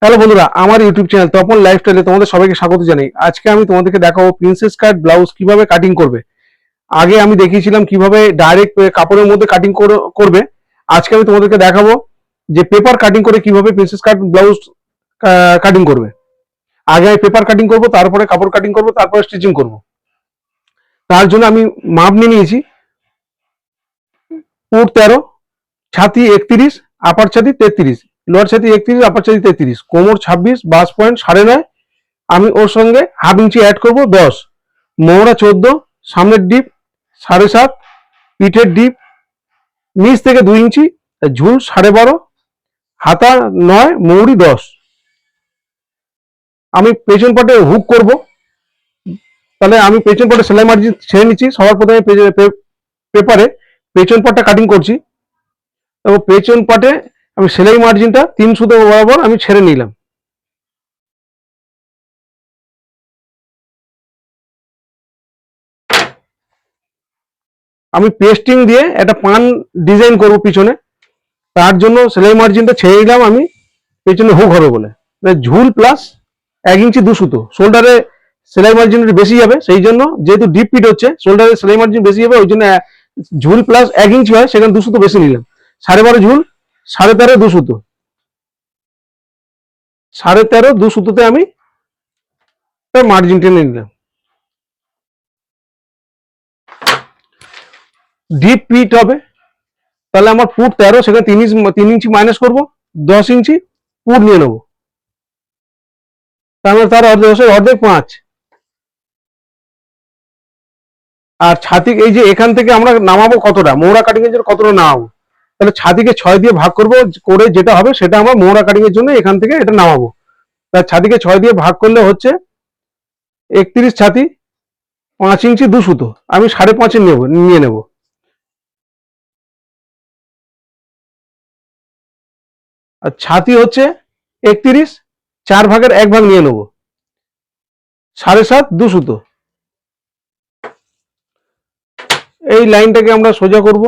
Hello বন্ধুরা, আমার YouTube channel Tapan লাইফস্টাইলে তোমাদের সবাইকে স্বাগত জানাই। আজকে আমি তোমাদেরকে দেখাবো প্রিন্সেস কাট ব্লাউজ কিভাবে কাটিং করবে। আগে আমি দেখিয়েছিলাম কিভাবে ডাইরেক্ট কাপড়ের মধ্যে কাটিং করবে। আজকে আমি তোমাদেরকে দেখাবো যে পেপার কাটিং করে কিভাবে প্রিন্সেস কাট ব্লাউজ কাটিং করবে। আগে আমি পেপার কাটিং করব, তারপরে কাপড় কাটিং করব, তারপরে স্টিচিং করব। তার জন্য আমি মাপ নিয়ে নিয়েছি। পুট 13, ছাতি 31, আপার ছাতি 33, লোয়ার ছাতি 31, আপার ছাতি 33, কোমর 26, বাস পয়েন্ট 9.5। আমি ওর সঙ্গে হাফ ইঞ্চি অ্যাড করব 10, মহড়া 14, সামনের ডিপ 7.5, পিঠের ডিপ নিচ থেকে 2 ইঞ্চি, ঝুল 12.5, হাতা 9, মৌরি 10। আমি পেছন পাটে হুক করব। তাহলে আমি পেছন পাটে সেলাই মার্জিন ছেড়ে নিচ্ছি। সবার প্রথমে পেপারে পেছন পাটটা কাটিং করছি এবং পেছন পাটে আমি সেলাই মার্জিনটা 3 সুতো বরাবর আমি ছেড়ে নিলাম। আমি পেস্টিং দিয়ে একটা পান ডিজাইন করব পিছনে, তার জন্য সেলাই মার্জিনটা ছেড়ে দিলাম আমি পেছনে হুক হবে বলে। ঝুল প্লাস 1 ইঞ্চি 2 সুতো, শোল্ডারে সেলাই মার্জিন বেশি যাবে, সেই জন্য যেহেতু ডিপ পিট হচ্ছে শোল্ডারে সেলাই মার্জিন বেশি যাবে, ওই জন্য ঝুল প্লাস 1 ইঞ্চি হয়, সেখানে 2 সুতো বেশি নিলাম। 12.5 ঝুল, 13.5 2 সুতো, 13.5 2 সুতোতে আমি মার্জিন টেনে নিলাম। ডিপ পিট হবে, তাহলে আমার পুট 13, সেখানে 3 ইঞ্চি মাইনাস করবো, 10 ইঞ্চি পুট নিয়ে নেবো। তার অর্ধেক 5। আর ছাতি এই যে এখান থেকে আমরা নামাবো কতটা, মোহরা কাটিং এর জন্য কতটা নামাবো, তাহলে ছাতিকে 6 দিয়ে ভাগ করব, করে যেটা হবে সেটা আমরা মোহরা কাটিং এর জন্য এখান থেকে এটা নামাবো। তার ছাতিকে 6 দিয়ে ভাগ করলে হচ্ছে 31 ছাতি, 5 ইঞ্চি 2 সুতো, আমি 5.5 নিয়ে নেব। আর ছাতি হচ্ছে 31, 4 ভাগের 1 ভাগ নিয়ে নেব, 7.5 2 সুতো। এই লাইনটাকে আমরা সোজা করব।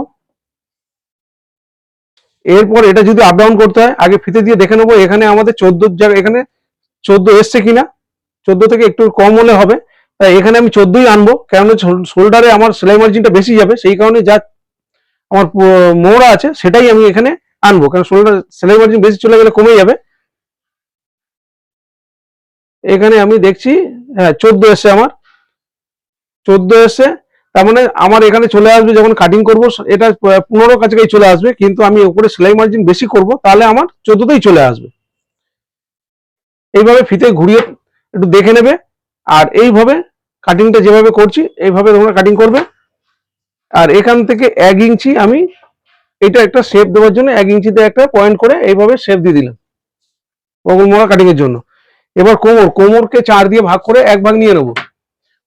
এরপর এটা যদি আপ ডাউন করতে হয়, আগে ফিতে দিয়ে দেখে নেবো এখানে আমাদের 14 জায়গা, এখানে 14 এসছে কিনা। 14 থেকে একটু কম হলে হবে, তাই এখানে আমি 14ই আনবো, কারণ শোল্ডারে আমার সেলাই মার্জিনটা বেশি যাবে, সেই কারণে যা আমার মোহরা আছে সেটাই আমি এখানে আনবো, কারণ শোল্ডার সেলাই মার্জিন বেশি চলে গেলে কমে যাবে। এখানে আমি দেখছি হ্যাঁ 14 এসছে, আমার 14 এসছে। তার মানে আমার এখানে চলে আসবে, যখন কাটিং করবো এটা 15 কাছাকাছি চলে আসবে, কিন্তু আমি উপরে সেলাই মার্জিন বেশি করব, তাহলে আমার 14তেই চলে আসবে। এইভাবে ফিতে ঘুরিয়ে একটু দেখে নেবে, আর এইভাবে কাটিংটা যেভাবে করছি এইভাবে তোমরা কাটিং করবে। আর এখান থেকে 1 ইঞ্চি আমি এটা একটা শেপ দেওয়ার জন্য 1 ইঞ্চিতে একটা পয়েন্ট করে এইভাবে শেপ দিয়ে দিলাম বগল মোড়া কাটিং এর জন্য। এবার কোমরকে 4 দিয়ে ভাগ করে 1 ভাগ নিয়ে নেব।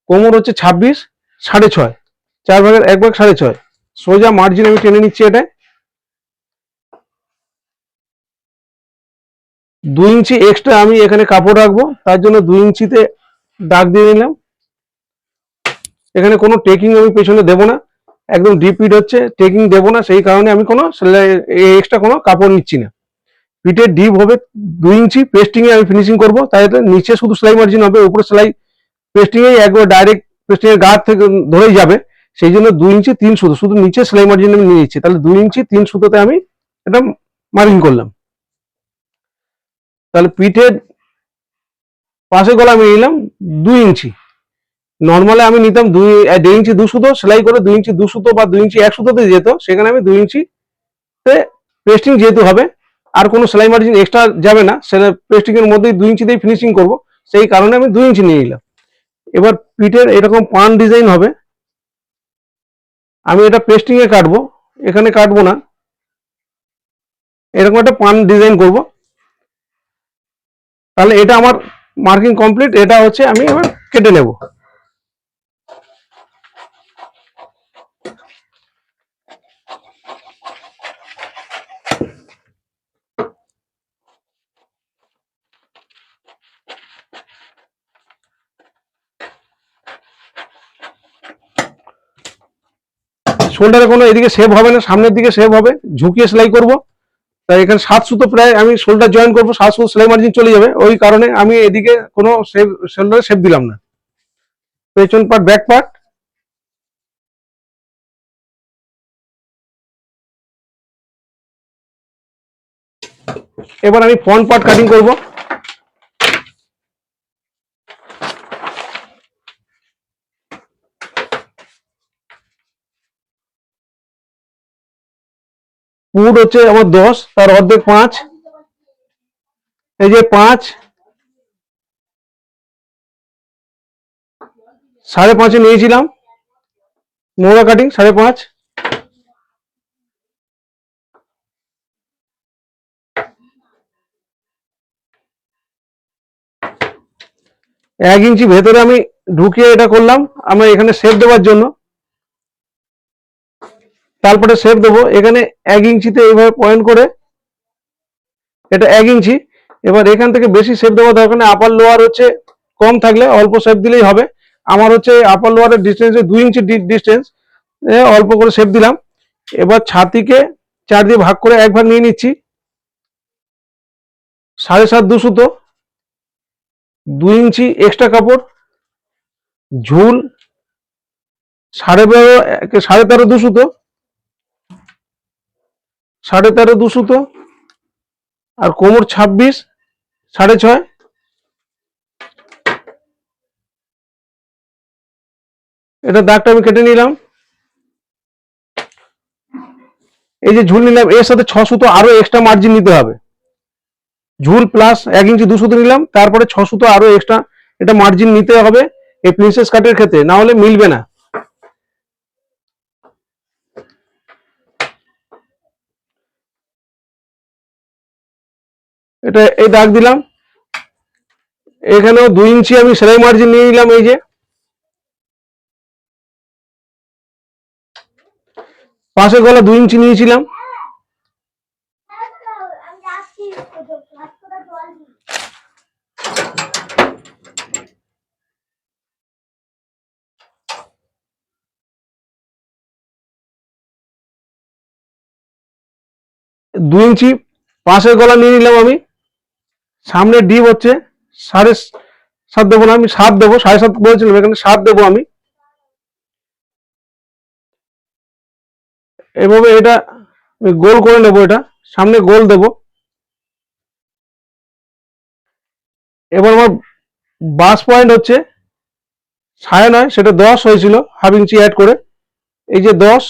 কোমর হচ্ছে 26, 6.5, 4 ভাগের 1 ভাগ 6.5। সোজা মার্জিন আমি টেনে নিচ্ছি, এটা 2 ইঞ্চি এক্সট্রা আমি এখানে কাপড় রাখবো, তার জন্য 2 ইঞ্চিতে দাগ দিয়ে নিলাম। এখানে কোনো টেকিং আমি পেছনে দেবো না, একদম ডিপ পিট হচ্ছে, টেকিং দেবো না, সেই কারণে আমি কোনো এক্সট্রা কোনো কাপড় নিচ্ছি না। পিঠের ডিপ হবে 2 ইঞ্চি, পেস্টিং এ আমি ফিনিশিং করবো, তাই নিচে শুধু সেলাই মার্জিন হবে, উপরে সেলাই পেস্টিং এ একবার ডাইরেক্ট পেস্টিং এর গাঢ় থেকে ধরেই যাবে, সেই জন্য 2 ইঞ্চি 3 সুতো, শুধু নিচে সেলাই মার্জিন আমি নিয়ে নিচ্ছি। তাহলে 2 ইঞ্চি 3 সুতোতে আমি এটা মার্কিং করলাম। তাহলে পিঠের পাশে গলা আমি নিলাম 2 ইঞ্চি। নর্মালে আমি নিতাম 1.5 ইঞ্চি 2 সুতো, সেলাই করে 2 ইঞ্চি 2 সুতো বা 2 ইঞ্চি 1 সুতোতে যেত, সেখানে আমি 2 ইঞ্চিতে পেস্টিং যেহেতু হবে, আর কোনো সেলাই মার্জিন এক্সট্রা যাবে না, সেটা পেস্টিং এর মধ্যেই 2 ইঞ্চিতেই ফিনিশিং করব, সেই কারণে আমি 2 ইঞ্চি নিয়ে নিলাম। এবার পিঠের এরকম পান ডিজাইন হবে, আমি এটা পেস্টিং এ কাটবো, এখানে কাটবো না, এরকম একটা পান ডিজাইন করব। তাহলে এটা আমার মার্কিং কমপ্লিট, এটা হচ্ছে আমি এবার কেটে নেব। শোল্ডারে কোনো এদিকে শেপ হবে না, সামনের দিকে শেপ হবে, ঝুঁকিয়ে সেলাই করব। তাই এখানে 7 সুতো প্রায় আমি শোল্ডার জয়েন করবো, 7 সুতো সেলাই মার্জিন চলে যাবে, ওই কারণে আমি এদিকে কোনো শোল্ডারে শেপ দিলাম না। পেছন পার্ট, ব্যাক পার্ট, এবার আমি ফ্রন্ট পার্ট কাটিং করব। পুট হচ্ছে আমার 10, তার অর্ধেক 5, এই যে 5, 5.5 নিয়েছিলাম মোড়া কাটিং, 5.5, এক ইঞ্চি ভেতরে আমি ঢুকিয়ে এটা করলাম আমরা এখানে শেপ দেওয়ার জন্য। তারপরে শেপ দেবো এখানে 1 ইঞ্চিতে এইভাবে পয়েন্ট করে, এটা 1 ইঞ্চি। এবার এখান থেকে বেশি শেপ দেওয়া দরকার নেই, আপার লোয়ার হচ্ছে কম থাকলে অল্প শেপ দিলেই হবে। আমার হচ্ছে আপার লোয়ারের ডিস্টেন্স 2 ইঞ্চি ডিস্টেন্স, অল্প করে শেপ দিলাম। এবার ছাতিকে 4 দিয়ে ভাগ করে এক ভাগ নিয়ে নিচ্ছি, 7.5 2 সুতো, 2 ইঞ্চি এক্সট্রা কাপড়, ঝুল 12.5 13.5 2 সুতো, 13.5 2 সুতো, আর কোমর 26 6.5। এটা দাগটা আমি কেটে নিলাম। এই যে ঝুল নিলাম, এর সাথে 6 সুতো আরো এক্সট্রা মার্জিন নিতে হবে। ঝুল প্লাস 1 ইঞ্চি 2 সুতো নিলাম, তারপরে 6 সুতো আরো এক্সট্রা এটা মার্জিন নিতে হবে এই প্রিন্সেস কাটের ক্ষেত্রে, না হলে মিলবে না। এটা এই দাগ দিলাম। এখানেও 2 ইঞ্চি আমি সেলাই মার্জিন নিয়ে নিলাম, এই যে পাশের গলা 2 ইঞ্চি নিয়েছিলাম। দু ইঞ্চি পাশের গলা নিয়ে নিলাম আমি। সামনে ডিপ হচ্ছে 7.5 দেবো না, আমি 7 দেবো, 7.5 বলেছিলাম, এখানে 7 দেবো আমি। এভাবে এটা গোল করে নেবো, এটা সামনে গোল দেবো। এবার আমার বাস পয়েন্ট হচ্ছে 9.5, সেটা 10 হয়েছিল, হাফ ইঞ্চি অ্যাড করে, এই যে 10।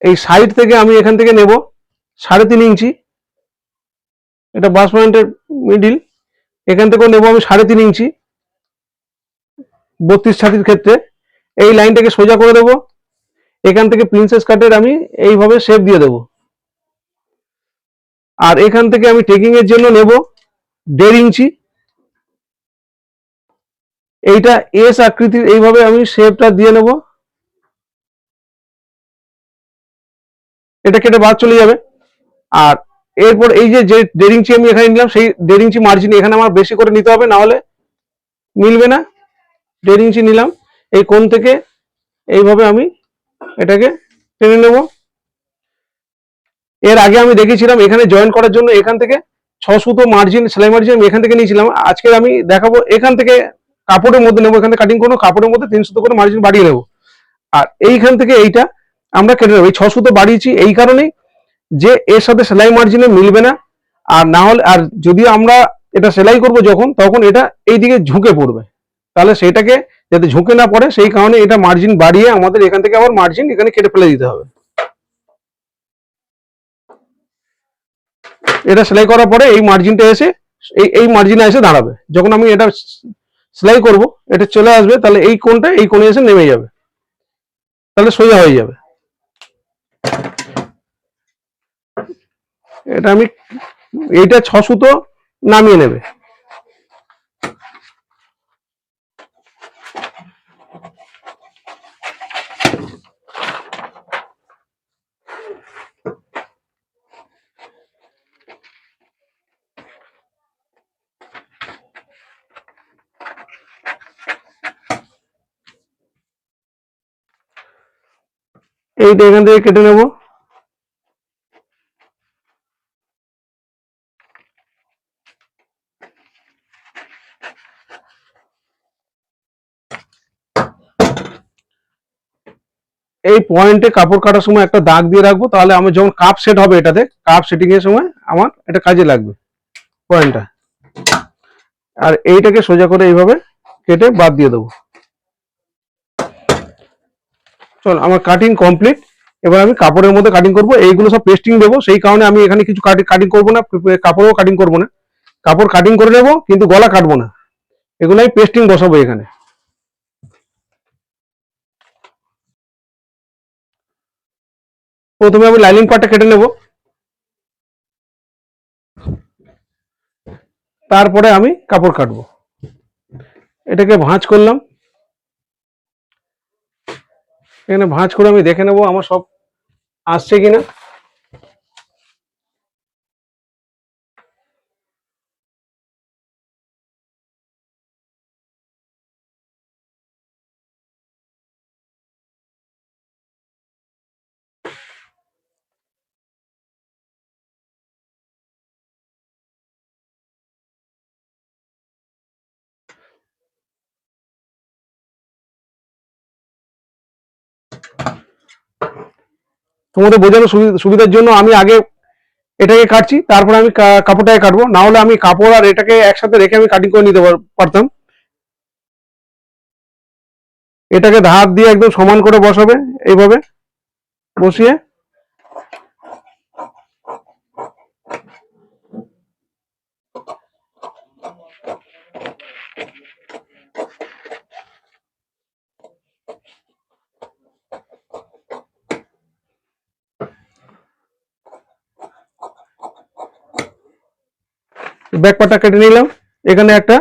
এই সাইড থেকে আমি এখান থেকে নেব 3.5 ইঞ্চি, এটা বাস পয়েন্টের মিডিল, এখান থেকেও নেব আমি 3.5 ইঞ্চি 32 ছাতির ক্ষেত্রে। এই লাইনটাকে সোজা করে দেবো, এখান থেকে প্রিন্সেস কাটের আমি এইভাবে শেপ দিয়ে দেবো। আর এখান থেকে আমি টেকিং এর জন্য নেব 1.5 ইঞ্চি, এইটা এস আকৃতির এইভাবে আমি শেপটা দিয়ে নেব। এটা কেটে বাদ চলে যাবে। আর এরপর এই যে 1.5 ইঞ্চি আমি এখানে নিলাম, সেই 1.5 ইঞ্চি মার্জিন এখানে আমার বেশি করে নিতে হবে, না হলে মিলবে না। 1.5 ইঞ্চি নিলাম, এই কোণ থেকে এইভাবে আমি এটাকে টেনে নেব। এর আগে আমি দেখেছিলাম এখানে জয়েন করার জন্য এখান থেকে 6 সুতো মার্জিন, সেলাই মার্জিন আমি এখান থেকে নিয়েছিলাম। আজকে আমি দেখাবো এখান থেকে কাপড়ের মধ্যে নেবো, এখান থেকে কাটিং করবো, কাপড়ের মধ্যে 3 সুতো করে মার্জিন বাড়িয়ে নেবো। আর এইখান থেকে এইটা আমরা কেটে নেবো। এই 6 সুতো বাড়িয়েছি এই কারণেই যে এর সাথে সেলাই মার্জিনে মিলবে না। আর না হলে, আর যদি আমরা এটা সেলাই করব যখন, তখন এটা এইদিকে ঝুঁকে পড়বে, তাহলে সেটাকে যাতে ঝুঁকে না পড়ে সেই কারণে এটা মার্জিন বাড়িয়ে আমাদের এখান থেকে আবার মার্জিন এখানে কেটে ফেলে দিতে হবে। এটা সেলাই করার পরে এই মার্জিনটা এসে এই মার্জিনে এসে দাঁড়াবে। যখন আমি এটা সেলাই করব এটা চলে আসবে, তাহলে এই কোণটা এই কোণে এসে নেমে যাবে, তাহলে সোজা হয়ে যাবে। এটা আমি এইটা 6 সুতো নামিয়ে নেবে। এইটা এখান থেকে কেটে নেব। এই পয়েন্টে কাপড় কাটার সময় একটা দাগ দিয়ে রাখবো, তাহলে আমি যখন কাপ সেট হবে এটাতে কাপ সেটিং এর সময় আমার এটা কাজে লাগবে পয়েন্টটা। আর এইটাকে সোজা করে এইভাবে কেটে বাদ দিয়ে দেবো। চল আমার কাটিং কমপ্লিট। এবার আমি কাপড়ের মধ্যে কাটিং করব, এইগুলো সব পেস্টিং দেবো, সেই কারণে আমি এখানে কিছু কাটিং করবো না, কাপড়ও কাটিং করবো না। কাপড় কাটিং করে নেবো কিন্তু গলা কাটবো না, এগুলো আমি পেস্টিং বসাবো এখানে। প্রথমে আমি লাইনিং পার্টটা কেটে নেব, তারপরে আমি কাপড় কাটবো। এটাকে ভাঁজ করলাম, এখানে ভাঁজ করে আমি দেখে নেবো আমার সব আসছে কিনা। তোমাদের বোঝানোর সুবিধার জন্য আমি আগে এটাকে কাটছি, তারপরে আমি কাপড়টাকে কাটবো, না হলে আমি কাপড় আর এটাকে একসাথে রেখে আমি কাটিং করে নিতে পারতাম। এটাকে ধার দিয়ে একদম সমান করে বসাবে, এইভাবে বসিয়ে ব্যাক পার্টটা কেটে নিলাম। এখানে একটা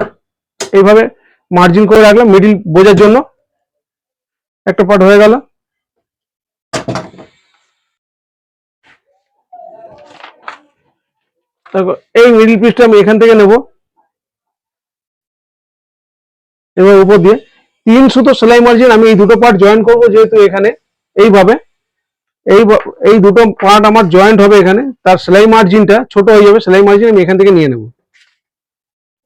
এইভাবে মার্জিন করে রাখলাম মিডিল বোঝার জন্য, একটা পার্ট হয়ে গেল। এই মিডিল পিসটা আমি এখান থেকে নেব, এবার উপর দিয়ে 3 সুতো সেলাই মার্জিন আমি এই দুটো পার্ট জয়েন করব, যেহেতু এখানে এইভাবে এই এই দুটো পার্ট আমার জয়েন্ট হবে, এখানে তার সেলাই মার্জিনটা ছোট হয়ে যাবে, সেলাই মার্জিন আমি এখান থেকে নিয়ে নেব।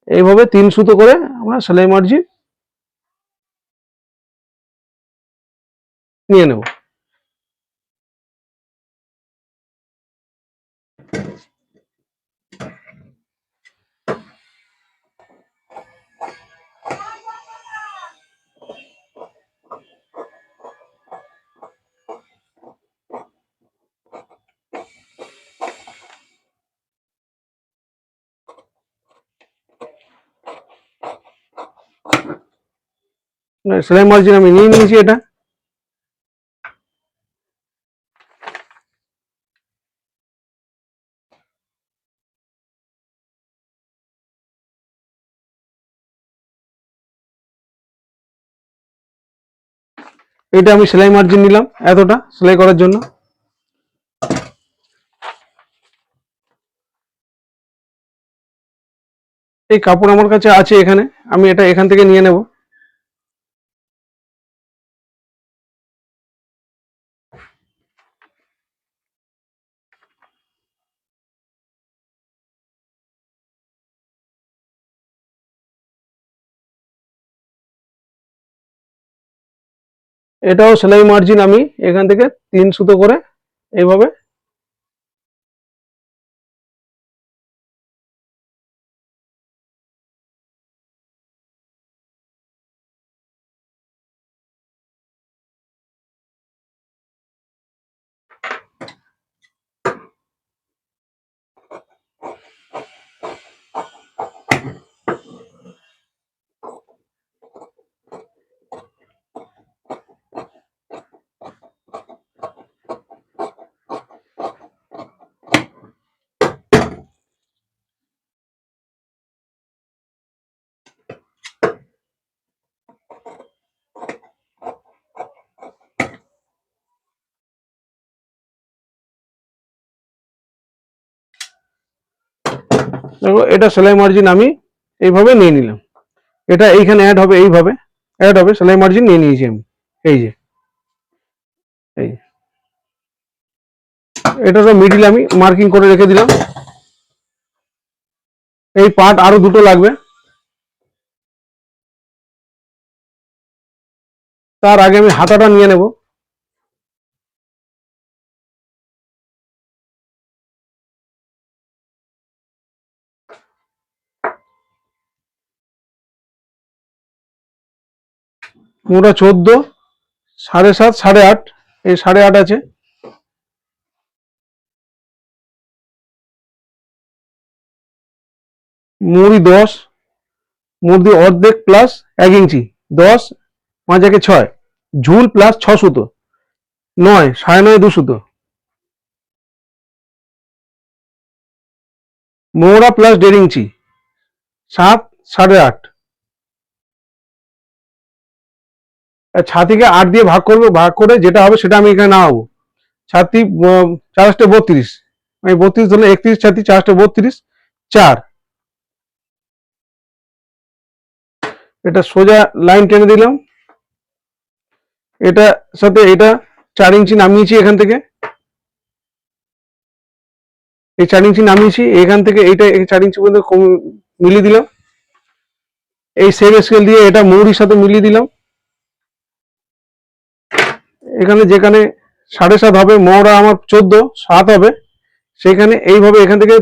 এইভাবে 3 সুতো করে আমরা সেলাই মার্জিন নিয়ে নেব। সেলাই মার্জিন আমি নিয়ে নিয়েছি। এটা আমি সেলাই মার্জিন নিলাম এতটা সেলাই করার জন্য। এই কাপড় আমার কাছে আছে এখানে, আমি এটা এখান থেকে নিয়ে নেব। এটাও সেলাই মার্জিন আমি এখান থেকে 3 সুতো করে এইভাবে দেখো, এটা সেলাই মার্জিন আমি এইভাবে নিয়ে নিলাম। এটা এইখানে অ্যাড হবে, এইভাবে অ্যাড হবে, সেলাই মার্জিন নিয়ে নিয়েছি আমি। এই যে এই এটা তো মিডিল আমি মার্কিং করে রেখে দিলাম। এই পার্ট আরো দুটো লাগবে, তার আগে আমি হাতাটা নিয়ে নেব। মোটা 14, 7.5, 8.5, এই 8.5 আছে। মুড়ি 10, মুড়ি অর্ধেক প্লাস 1 ইঞ্চি, 10, 5 একে 6, ঝুল প্লাস 6 সুতো, 9, 9.5 2 সুতো, মোহরা প্লাস 1.5 ইঞ্চি, 7, 8.5। ছাতিকে 8 দিয়ে ভাগ করবো, ভাগ করে যেটা হবে সেটা আমি এখানে নামাবো। ছাতি 4 32, আমি 32 ধরলে 31 ছাতি, 4 32, 4। এটা সোজা লাইন টেনে দিলাম, এটা সাথে এটা 4 ইঞ্চি নামিয়েছি এখান থেকে, এই 4 ইঞ্চি নামিয়েছি এখান থেকে, এইটা 4 ইঞ্চি পর্যন্ত মিলিয়ে দিলাম। এই সেম স্কেল দিয়ে এটা মৌরির সাথে মিলিয়ে দিলাম। এখানে যেখানে 7.5 হবে, মৌরা আমার 14, 7 হবে, সেখানে এইভাবে এখান থেকে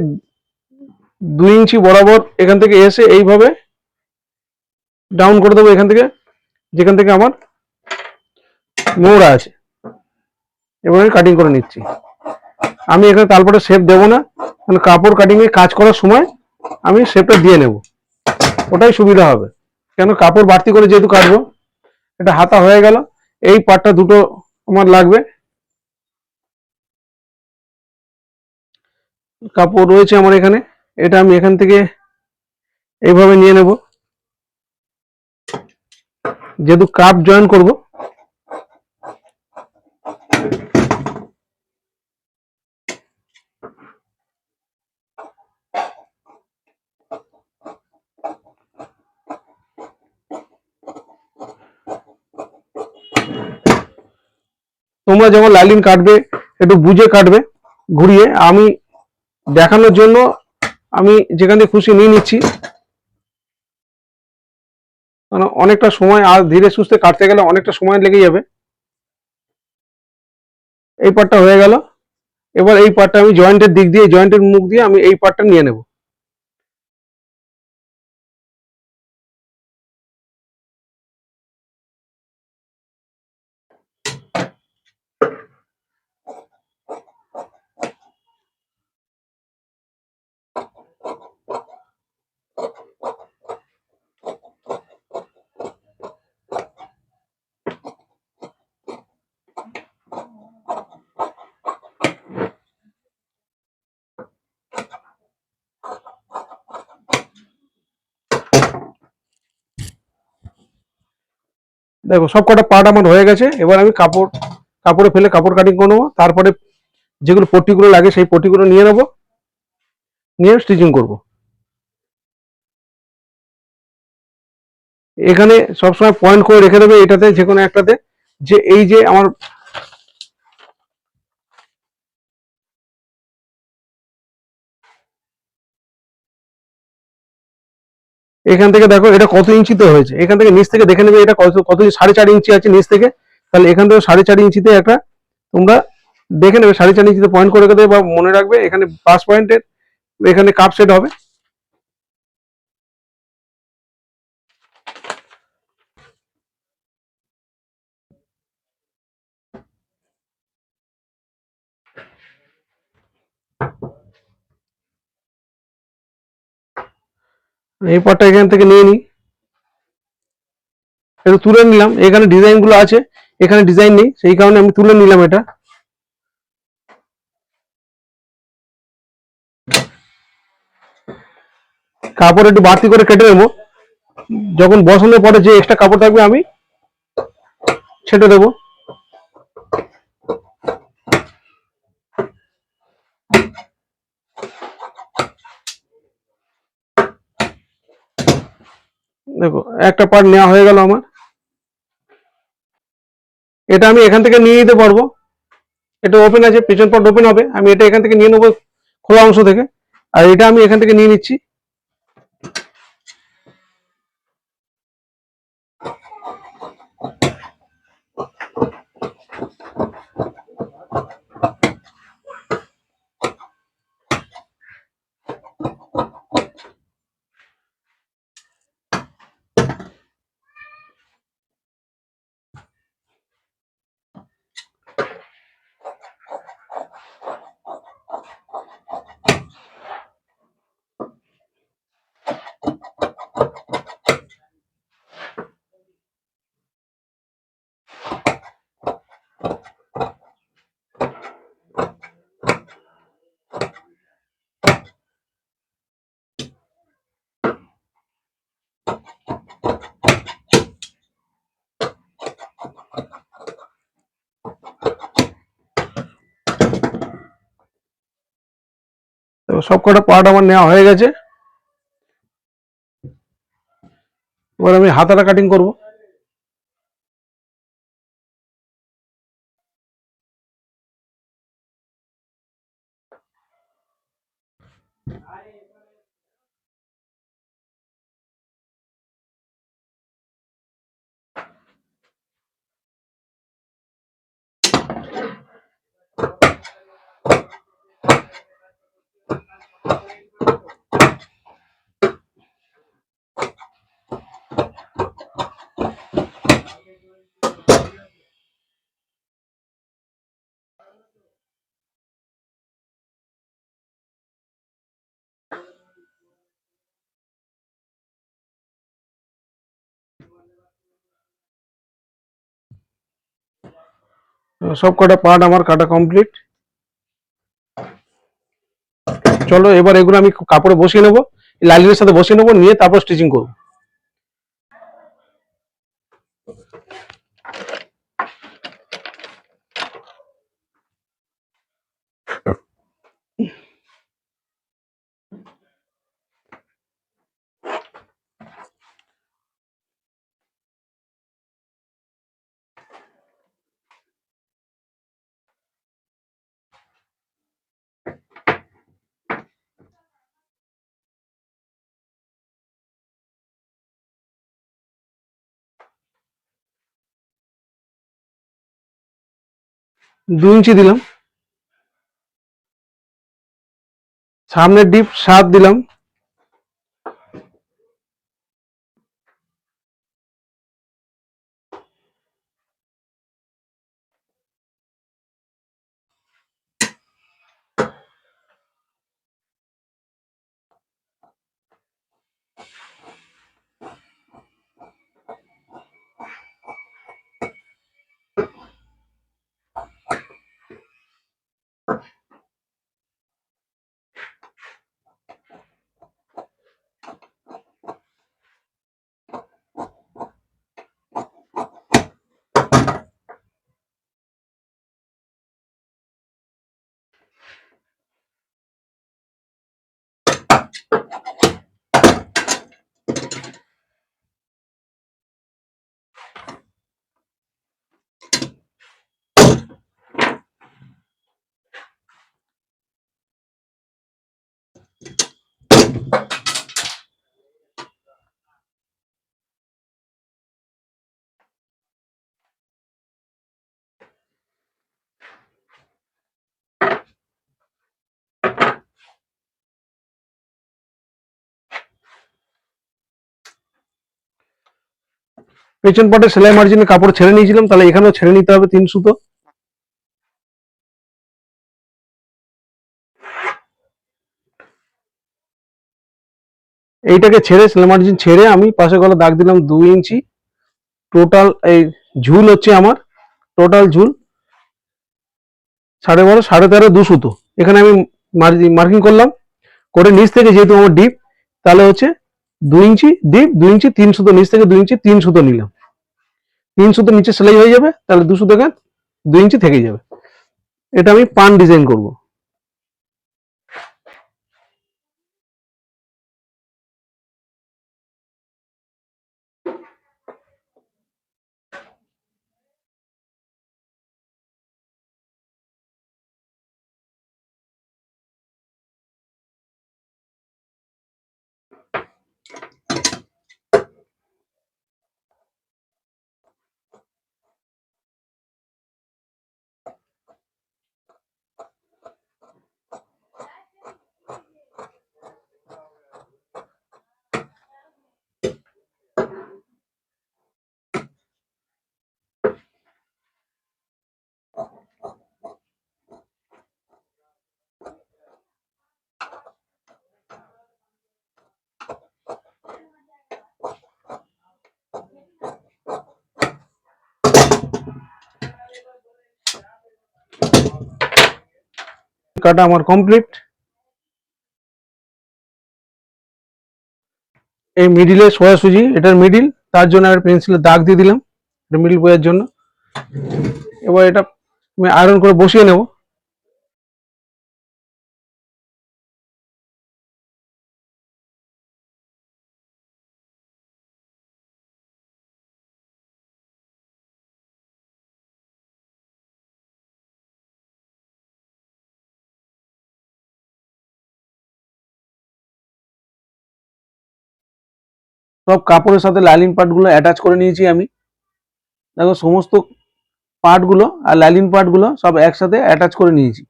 2 ইঞ্চি বরাবর এখান থেকে এসে এইভাবে ডাউন করে দেবো, এখান থেকে যেখান থেকে আমার মৌরা আছে। এবার আমি কাটিং করে নিচ্ছি। আমি এখানে তারপরে শেপ দেবো না, কারণ কাপড় কাটিংয়ে কাজ করার সময় আমি শেপটা দিয়ে নেব, ওটাই সুবিধা হবে। কেন কাপড় বাড়তি করে যেহেতু কাটবো। এটা হাতা হয়ে গেল, এই পার্টটা দুটো আমার লাগবে। কাপড় রয়েছে আমার এখানে, এটা আমি এখান থেকে এইভাবে নিয়ে নেব, যেহেতু কাপ জয়েন করব। তোমরা যখন লাইলিন কাটবে একটু বুঝে কাটবে, ঘুরিয়ে। আমি দেখানোর জন্য আমি যেখানে খুশি নিয়ে নিচ্ছি, কারণ অনেকটা সময় আর ধীরে সুস্থে কাটতে গেলে অনেকটা সময় লেগে যাবে। এই পার্টটা হয়ে গেল। এবার এই পার্টটা আমি জয়েন্টের দিক দিয়ে, জয়েন্টের মুখ দিয়ে আমি এই পার্টটা নিয়ে নেব। দেখো সব কটা পার্ট আমার হয়ে গেছে। এবার আমি কাপড়ে ফেলে কাপড় কাটিং করে নেবো, তারপরে যেগুলো পট্টিগুলো লাগে সেই পট্টিগুলো নিয়ে নেবো, নিয়ে স্টিচিং করব। এখানে সবসময় পয়েন্ট করে রেখে দেবে এটাতে, যে কোনো একটাতে, যে এই যে আমার এখান থেকে দেখো এটা কত ইঞ্চিতে হয়েছে, এখান থেকে নিচ থেকে দেখে নেবে এটা কত কত 4.5 ইঞ্চি আছে নিচ থেকে, তাহলে এখান থেকে 4.5 ইঞ্চিতে একটা তোমরা দেখে নেবে, 4.5 ইঞ্চিতে পয়েন্ট করে রেখে দেবে, বা মনে রাখবে এখানে 5 পয়েন্টের এখানে কাপ সেট হবে। এই পার্টটা এখান থেকে নিয়ে নিই, একটু তুলে নিলাম। এখানে ডিজাইন গুলো আছে, এখানে ডিজাইন নেই, সেই কারণে আমি তুলে নিলাম এটা। কাপড় একটু বাড়তি করে কেটে নেবো, যখন বসানোর পরে যে এক্সট্রা কাপড় থাকবে আমি ছেটে দেবো। দেখো একটা পার্ট নেওয়া হয়ে গেল আমার। এটা আমি এখান থেকে নিয়ে নিতে পারবো, এটা ওপেন আছে, পিছন পার্ট ওপেন হবে, আমি এটা এখান থেকে নিয়ে নেবো খোলা অংশ থেকে, আর এটা আমি এখান থেকে নিয়ে নিচ্ছি। সব কটা পার্ট আমার নেওয়া হয়ে গেছে। এবার আমি হাতাটা কাটিং করব। সব কটা পার্ট আমার কাটা কমপ্লিট। চলো এবার এগুলো আমি কাপড়ে বসিয়ে নেবো, লাইলিনের সাথে বসিয়ে নেবো, নিয়ে তারপর স্টিচিং করবো। দু ইঞ্চি দিলাম, সামনের ডিপ 7 দিলাম, পেছন পাটে সেলাই মার্জিনের কাপড় ছেড়ে নিয়েছিলাম, তাহলে এখানেও ছেড়ে নিতে হবে 3 সুতো। এইটাকে ছেড়ে সেলাই মার্জিন ছেড়ে আমি পাশে গলা দাগ দিলাম 2 ইঞ্চি। টোটাল এই ঝুল হচ্ছে আমার, টোটাল ঝুল 12.5 13.5 2 সুতো। এখানে আমি মার্কিং করলাম, করে নিচ থেকে যেহেতু আমার ডিপ, তাহলে হচ্ছে 2 ইঞ্চি ডিপ, 2 ইঞ্চি 3 সুতো, নিচ থেকে 2 ইঞ্চি 3 সুতো নিলাম। 3 সুতো নিচে সেলাই হয়ে যাবে, তাহলে 2 সুতো 2 ইঞ্চি থেকে যাবে। এটা আমি পান ডিজাইন করব। কাটা আমার কমপ্লিট। এই মিডিলে সোজাসুজি, এটার মিডিল, তার জন্য আমি পেন্সিলের দাগ দিয়ে দিলাম, এটা মিডিল বোঝার জন্য। এবার এটা আমি আয়রন করে বসিয়ে নেব। সব কাপড়ের সাথে লাইলিন পার্টগুলো অ্যাটাচ করে নিয়েছি আমি। দেখো সমস্ত পার্টগুলো আর লাইলিন পার্টগুলো সব একসাথে অ্যাটাচ করে নিয়েছি।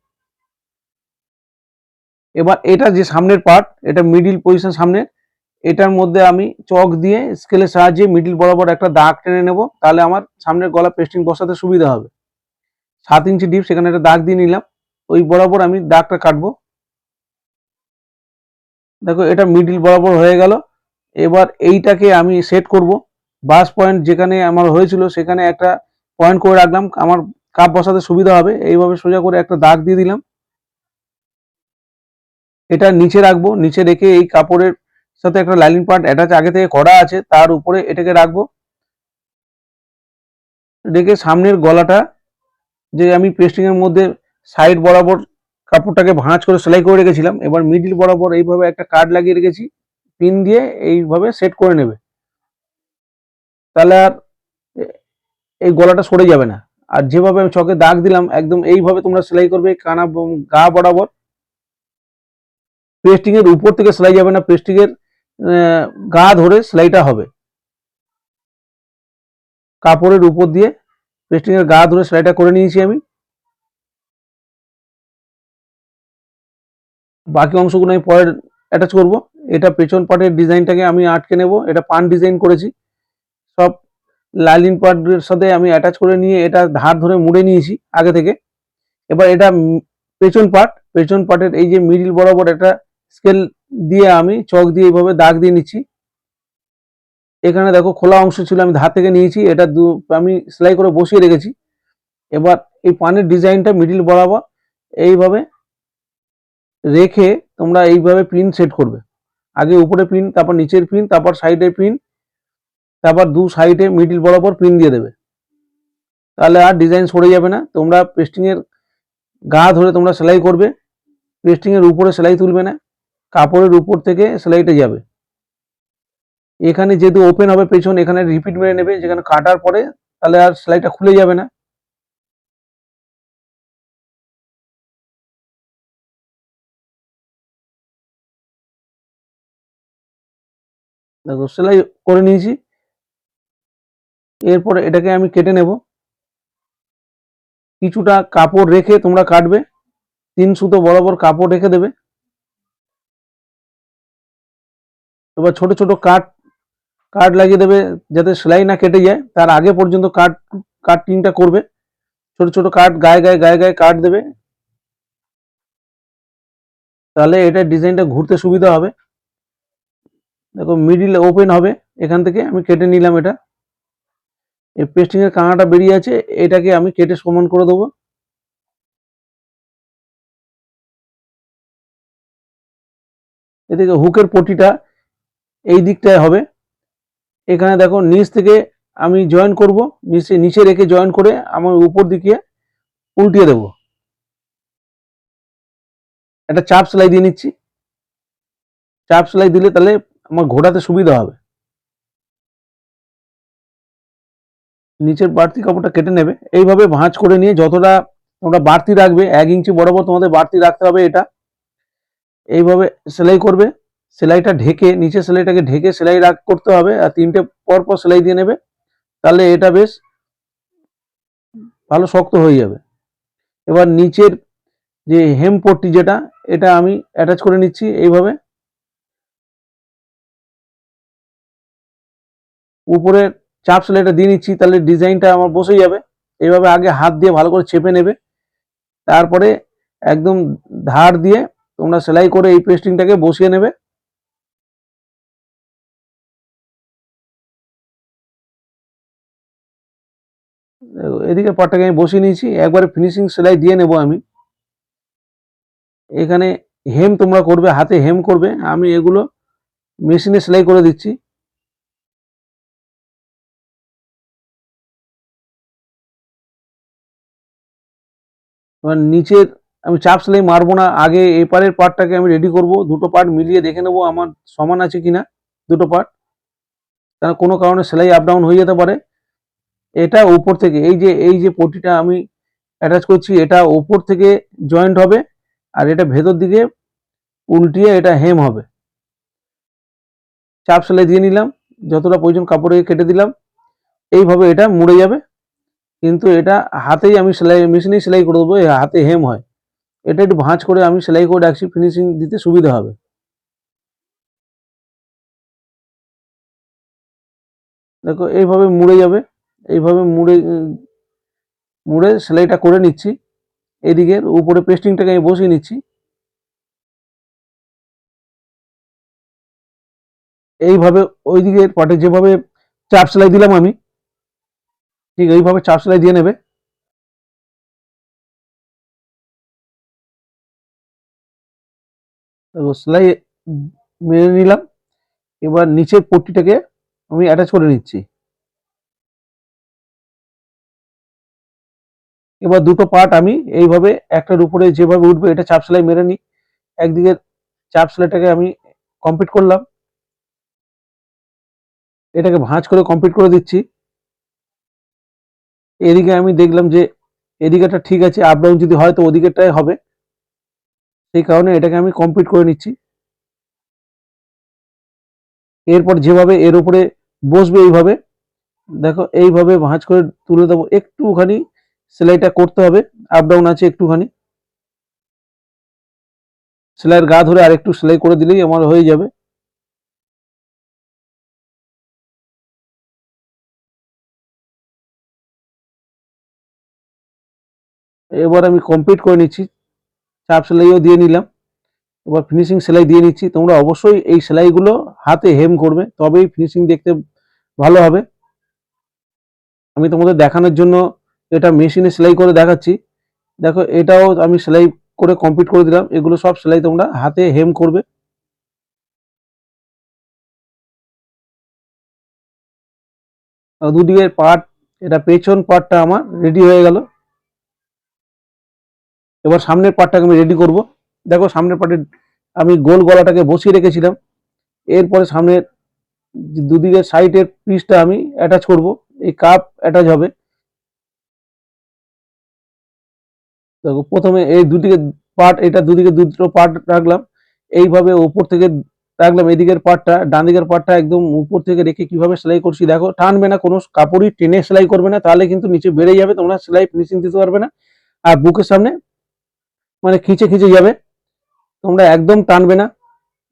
এবার এটা যে সামনের পার্ট, এটা মিডিল পজিশন সামনে, এটার মধ্যে আমি চক দিয়ে স্কেলের সাহায্যে মিডিল বরাবর একটা দাগ টেনে নেব, তাহলে আমার সামনের গলা পেস্টিং বসাতে সুবিধা হবে। 7 ইঞ্চি ডিপ, সেখানে একটা দাগ দিয়ে নিলাম, ওই বরাবর আমি দাগটা কাটবো। দেখো এটা মিডিল বরাবর হয়ে গেল। এবার এইটাকে আমি সেট করব। বাস পয়েন্ট যেখানে আমার হয়েছিল সেখানে একটা পয়েন্ট করে রাখলাম, আমার কাপ বসাতে সুবিধা হবে। এইভাবে সোজা করে একটা দাগ দিয়ে দিলাম। এটা নিচে রাখবো, নিচে রেখে এই কাপড়ের সাথে একটা লাইনিং পার্ট অ্যাটাচ আগে থেকে করা আছে, তার উপরে এটাকে রাখবো। রেখে সামনের গলাটা যে আমি পেস্টিং এর মধ্যে সাইড বরাবর কাপড়টাকে ভাঁজ করে সেলাই করে রেখেছিলাম, এবার মিডিল বরাবর এইভাবে একটা কাট লাগিয়ে রেখেছি, পিন দিয়ে এইভাবে সেট করে নেবে, তাহলে আর এই গলাটা সরে যাবে না। আর যেভাবে আমি চকে দাগ দিলাম একদম এইভাবে তোমরা সেলাই করবে, কানা গা বরাবর। পেস্টিং এর উপর থেকে সেলাই যাবে না, পেস্টিং এর গা ধরে সেলাইটা হবে, কাপড়ের উপর দিয়ে পেস্টিং এর গা ধরে সেলাইটা করে নিয়েছি আমি। বাকি অংশগুলো আমি পরে অ্যাটাচ করব। এটা পেছন পার্টের ডিজাইনটাকে আমি আটকে নেব, এটা পান ডিজাইন করেছি, সব লাইলিন পার্টের সাথে আমি অ্যাটাচ করে নিয়ে এটা ধার ধরে মুড়ে নিয়েছি আগে থেকে। এবার এটা পেছন পার্টের এই যে মিডিল বরাবর একটা স্কেল দিয়ে আমি চক দিয়ে এইভাবে দাগ দিয়ে নিচ্ছি। এখানে দেখো খোলা অংশ ছিল, আমি ধার থেকে নিয়েছি, এটা আমি সেলাই করে বসিয়ে রেখেছি। এবার এই পানের ডিজাইনটা মিডিল বরাবর এইভাবে রেখে তোমরা এইভাবে পিন সেট করবে। আগে উপরে পিন, তারপর নিচের পিন, তারপর সাইডের পিন, তারপর দু সাইডে মিডিল বরাবর পিন দিয়ে দেবে, তাহলে আর ডিজাইন সরে যাবে না। তোমরা পেস্টিং এর গা ধরে তোমরা সেলাই করবে, পেস্টিং এর উপরে সেলাই তুলবে না, কাপড়ের উপর থেকে সেলাইটা যাবে। এখানে যেহেতু ওপেন হবে পেছন, এখানে রিপিট মেরে নেবে, যেখানে কাটার পরে তাহলে আর সেলাইটা খুলে যাবে না। দেখো সেলাই করে নিয়েছি। এরপরে এটাকে আমি কেটে নেব। কিছুটা কাপড় রেখে তোমরা কাটবে, 3 সুতো বরাবর কাপড় রেখে দেবে। এবার ছোট ছোট কাট লাগিয়ে দেবে, যাতে সেলাই না কেটে যায়, তার আগে পর্যন্ত কাটিংটা করবে। ছোট ছোট কাট গায়ে গায়ে কাট দেবে, তাহলে এটা ডিজাইনটা ঘুরতে সুবিধা হবে। দেখো মিডিল ওপেন হবে, এখান থেকে আমি কেটে নিলাম। এটা এই পেস্টিং এর কানাটা বেরিয়ে আছে, এটাকে আমি কেটে সমান করে দেবো। এদিকে হুকের পটিটা এই দিকটায় হবে। এখানে দেখো নিচ থেকে আমি জয়েন করব, নিচে রেখে জয়েন করে আমার উপর দিকে উল্টিয়ে দেব। একটা চাপ সেলাই দিয়ে নিচ্ছি, চাপ সেলাই দিলে তাহলে আমার ঘোরাতে সুবিধা হবে। নিচের বাড়তি কাপড়টা কেটে নেবে, এইভাবে ভাঁজ করে নিয়ে যতটা তোমরা বাড়তি রাখবে, 1 ইঞ্চি বরাবর তোমাদের বাড়তি রাখতে হবে। এটা এইভাবে সেলাই করবে, সেলাইটা ঢেকে, নিচে সেলাইটাকে ঢেকে সেলাই করতে হবে, আর 3টে পর পর সেলাই দিয়ে নেবে, তাহলে এটা বেশ ভালো শক্ত হয়ে যাবে। এবার নিচের যে হেম পট্টি যেটা, এটা আমি অ্যাটাচ করে নিচ্ছি এইভাবে। উপরে চাপ সেলাইটা দিয়ে নিচ্ছি, তাহলে ডিজাইনটা আমার বসে যাবে। এইভাবে আগে হাত দিয়ে ভালো করে চেপে নেবে, তারপরে একদম ধার দিয়ে তোমরা সেলাই করে এই পেস্টিংটাকে বসিয়ে নেবে। এদিকে পাটটাকে আমি বসিয়ে নিয়েছি, একবারে ফিনিশিং সেলাই দিয়ে নেব আমি। এখানে হেম তোমরা করবে, হাতে হেম করবে, আমি এগুলো মেশিনে সেলাই করে দিচ্ছি। এবার নিচের আমি চাপ সেলাই মারবো না, আগে এপারের পার্টটাকে আমি রেডি করব। দুটো পার্ট মিলিয়ে দেখে নেবো আমার সমান আছে কিনা দুটো পার্ট, কারণ কোনো কারণে সেলাই আপ ডাউন হয়ে যেতে পারে। এটা উপর থেকে এই যে পটিটা আমি অ্যাটাচ করছি, এটা উপর থেকে জয়েন্ট হবে, আর এটা ভেতর দিকে উল্টিয়ে এটা হেম হবে। চাপ সেলাই দিয়ে নিলাম, যতটা প্রয়োজন কাপড়ে কেটে দিলাম। এইভাবে এটা মুড়ে যাবে, কিন্তু এটা হাতেই আমি সেলাই মেশিনেই সেলাই করে দেবো, হাতে হেম হয়। এটা একটু ভাঁজ করে আমি সেলাই করে রাখছি, ফিনিশিং দিতে সুবিধা হবে। দেখো এইভাবে মুড়ে যাবে, এইভাবে মুড়ে মুড়ে সেলাইটা করে নিচ্ছি। এদিকের উপরে পেস্টিংটাকে আমি বসিয়ে নিচ্ছি। এইভাবে ওই দিকের পাটে যেভাবে চাপ সেলাই দিলাম আমি, ঠিক এইভাবে চাপ সেলাই দিয়ে নেবে। দেখো সেলাই মেরে নিলাম। এবার নিচের পট্টিটাকে আমি অ্যাটাচ করে নিচ্ছি। এবার দুটো পার্ট আমি এইভাবে একটার উপরে যেভাবে উঠবে এটা চাপ সেলাই মেরে নিই। একদিকে চাপ সেলাইটাকে আমি কমপ্লিট করলাম, এটাকে ভাঁজ করে কমপ্লিট করে দিচ্ছি। এদিকে আমি দেখলাম যে এদিকেটা ঠিক আছে, আপ ডাউন যদি হয় তো ওদিকেরটাই হবে, সেই কারণে এটাকে আমি কমপ্লিট করে নিচ্ছি। এরপর যেভাবে এর উপরে বসবে এইভাবে, দেখো এইভাবে ভাঁজ করে তুলে দেবো। একটুখানি সেলাইটা করতে হবে, আপ ডাউন আছে একটুখানি, সেলাইয়ের গা ধরে আর একটু সেলাই করে দিলেই আমার হয়ে যাবে। এবার আমি কমপ্লিট করে নিচ্ছি, চাপ সেলাইও দিয়ে নিলাম। এবার ফিনিশিং সেলাই দিয়ে নিচ্ছি। তোমরা অবশ্যই এই সেলাইগুলো হাতে হেম করবে, তবেই ফিনিশিং দেখতে ভালো হবে। আমি তোমাদের দেখানোর জন্য এটা মেশিনে সেলাই করে দেখাচ্ছি। দেখো এটাও আমি সেলাই করে কমপ্লিট করে দিলাম। এগুলো সব সেলাই তোমরা হাতে হেম করবে। দুদিকের পার্ট, এটা পেছন পার্টটা আমার রেডি হয়ে গেল। এবার সামনের পার্টটাকে আমি রেডি করব। দেখো সামনের পার্টে আমি গোল গলাটাকে বসিয়ে রেখেছিলাম। এরপরে সামনের দুদিকের সাইডের পিসটা আমি অ্যাটাচ করব, এই কাপ অ্যাটাচ হবে। দেখো প্রথমে এই দুদিকে পার্ট, এটা দুদিকে দুটো পার্ট রাখলাম, এইভাবে উপর থেকে রাখলাম। এদিকের পার্টটা, ডান দিকের পার্টটা একদম উপর থেকে রেখে কিভাবে সেলাই করছি দেখো। টানবে না, কোনো কাপড়ই টেনে সেলাই করবে না, তাহলে কিন্তু নিচে বেড়ে যাবে, তোমরা সেলাই ফিনিশিং দিতে পারবে না। আর বুকের সামনে মানে খিচে খিচে যাবে, তোমরা একদম টানবে না,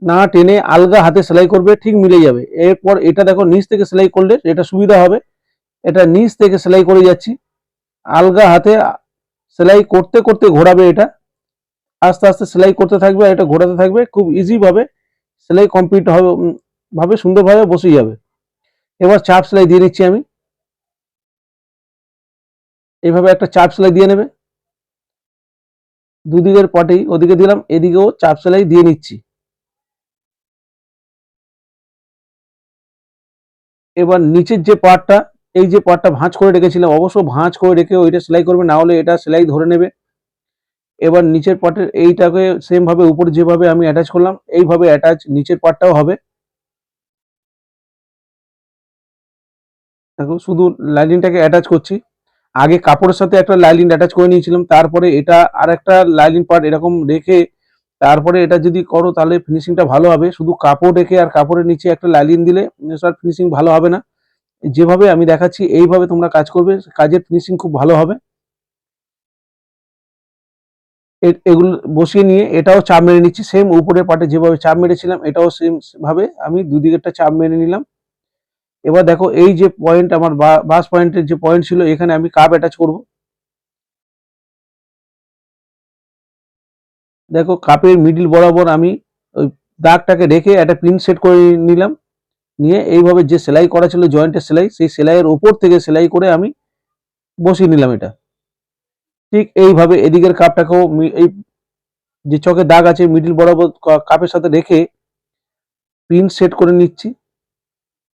না টেনে আলগা হাতে সেলাই করবে, ঠিক মিলে যাবে। এরপর এটা দেখো নিচ থেকে সেলাই করলে এটা সুবিধা হবে। এটা নিচ থেকে সেলাই করে যাচ্ছি, আলগা হাতে সেলাই করতে করতে ঘোরাবে, এটা আস্তে আস্তে সেলাই করতে থাকবে আর এটা ঘোরাতে থাকবে, খুব ইজি ভাবে সেলাই কমপ্লিট হবে, ভাবে সুন্দরভাবে বসে যাবে। এবার চাপ সেলাই দিয়ে নিচ্ছি আমি। এইভাবে একটা চাপ সেলাই দিয়ে নেবে, দুদিকের পাটেই, ওদিকে দিলাম, এদিকেও চাপ সেলাই দিয়ে নিচ্ছি। এবার নিচের যে পার্টটা, এই যে পার্টটা ভাঁজ করে রেখেছিলাম, অবশ্য ভাঁজ করে রেখে ওইটা সেলাই করবে, না হলে এটা সেলাই ধরে নেবে। এবার নিচের পার্টের এইটাকে সেম ভাবে উপরে যেভাবে আমি অ্যাটাচ করলাম, এইভাবে অ্যাটাচ নিচের পার্টটাও হবে। দেখো শুধু লাইনিংটাকে অ্যাটাচ করছি। আগে কাপড়ের সাথে একটা লাইনিং অ্যাটাচ করে নিয়েছিলাম, তারপরে এটা আর একটা লাইনিং পার্ট এরকম রেখে তারপরে এটা যদি করো তাহলে ফিনিশিংটা ভালো হবে। শুধু কাপড় রেখে আর কাপড়ের নিচে একটা লাইনিং দিলে তার ফিনিশিং ভালো হবে না। যেভাবে আমি দেখাচ্ছি এইভাবে তোমরা কাজ করবে, কাজের ফিনিশিং খুব ভালো হবে। এগুলো বসিয়ে নিয়ে এটাও চাপ মেরে নিচ্ছি, সেম উপরের পার্টে যেভাবে চাপ মেরেছিলাম এটাও সেম ভাবে আমি দুদিকেরটা চাপ মেরে নিলাম। এবার দেখো এই যে পয়েন্ট আমার বাস পয়েন্টের যে পয়েন্ট ছিল, এখানে আমি কাপ অ্যাটাচ করব। দেখো কাপের মিডিল বরাবর আমি ওই দাগটাকে রেখে একটা পিন সেট করে নিলাম। নিয়ে এইভাবে যে সেলাই করা ছিল জয়েন্টের সেলাই, সেই সেলাইয়ের ওপর থেকে সেলাই করে আমি বসিয়ে নিলাম এটা। ঠিক এইভাবে এদিকের কাপটাকেও এই যে চকের দাগ আছে মিডিল বরাবর কাপের সাথে রেখে পিন সেট করে নিচ্ছি।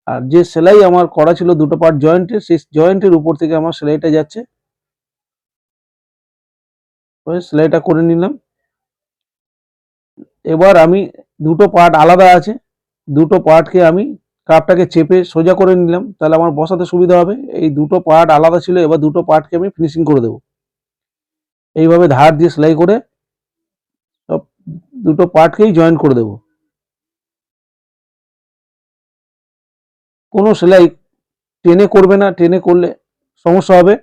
আর যে সেলাই আমার করা ছিল দুটো পার্ট জয়েন্টের, সেই জয়েন্টের উপর থেকে আমার সেলাইটা যাচ্ছে, সেলাইটা করে নিলাম। এবার আমি দুটো পার্ট আলাদা আছে, দুটো পার্টকে আমি কাপটাকে চেপে সোজা করে নিলাম, তাহলে আমার বসাতে সুবিধা হবে। এই দুটো পার্ট আলাদা ছিল, এবার দুটো পার্টকে আমি ফিনিশিং করে দেবো। এইভাবে ধার দিয়ে সেলাই করে সব দুটো পার্টকেই জয়েন করে দেবো। কোনো সেলাই টেনে করবে না, টেনে করলে সমস্যা হবে।